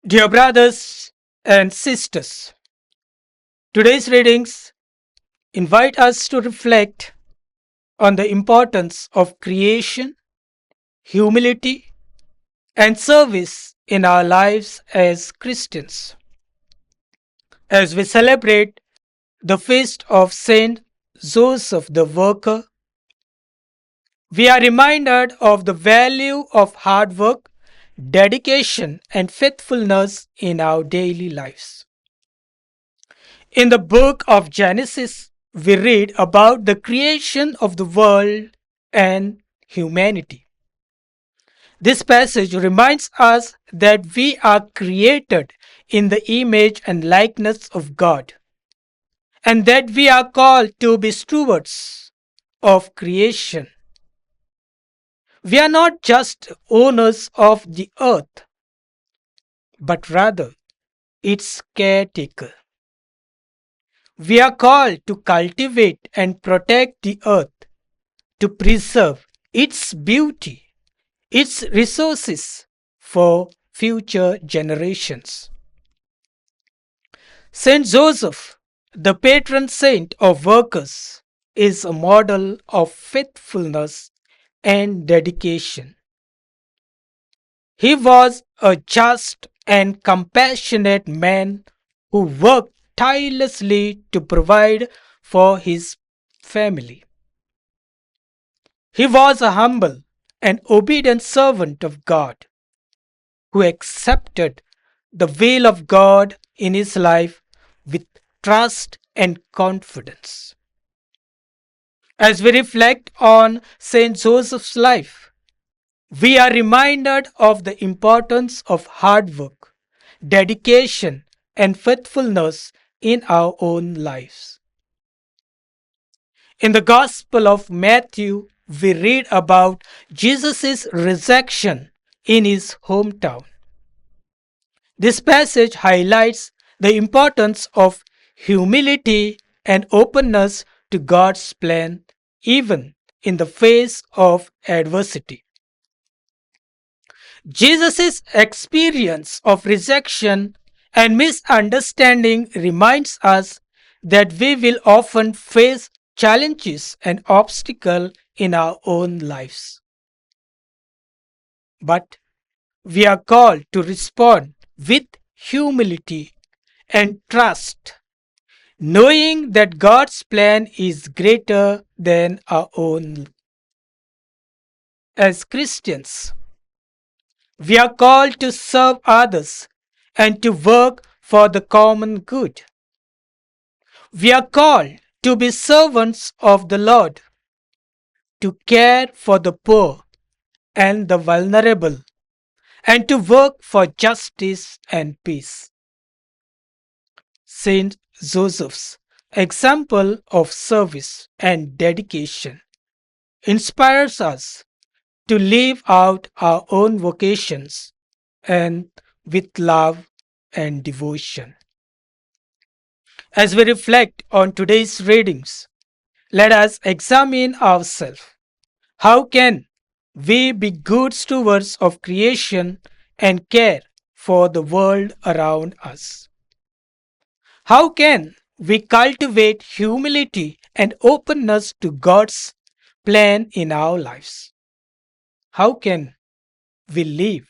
Dear brothers and sisters, today's readings invite us to reflect on the importance of creation, humility, and service in our lives as Christians. As we celebrate the feast of Saint Joseph the Worker, we are reminded of the value of hard work, dedication, and faithfulness in our daily lives. In the book of Genesis, we read about the creation of the world and humanity. This passage reminds us that we are created in the image and likeness of God, and that we are called to be stewards of creation. We are not just owners of the earth, but rather its caretaker. We are called to cultivate and protect the earth, to preserve its beauty, its resources for future generations. Saint Joseph, the patron saint of workers, is a model of faithfulness and dedication. He was a just and compassionate man who worked tirelessly to provide for his family. He was a humble and obedient servant of God who accepted the will of God in his life with trust and confidence. As we reflect on Saint Joseph's life, we are reminded of the importance of hard work, dedication, and faithfulness in our own lives. In the Gospel of Matthew, we read about Jesus' resurrection in his hometown. This passage highlights the importance of humility and openness to God's plan, even in the face of adversity. Jesus' experience of rejection and misunderstanding reminds us that we will often face challenges and obstacles in our own lives. But we are called to respond with humility and trust, knowing that God's plan is greater than our own. As Christians, we are called to serve others and to work for the common good. We are called to be servants of the Lord, to care for the poor and the vulnerable, and to work for justice and peace. Saint Joseph's example of service and dedication inspires us to live out our own vocations and with love and devotion. As we reflect on today's readings, let us examine ourselves. How can we be good stewards of creation and care for the world around us? How can we cultivate humility and openness to God's plan in our lives? How can we live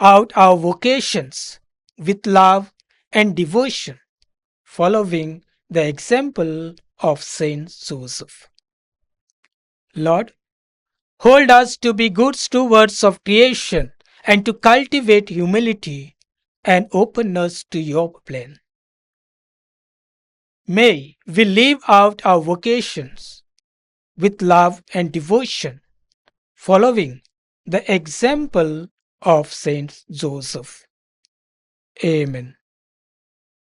out our vocations with love and devotion, following the example of Saint Joseph? Lord, hold us to be good stewards of creation and to cultivate humility and openness to your plan. May we live out our vocations with love and devotion, following the example of Saint Joseph. Amen.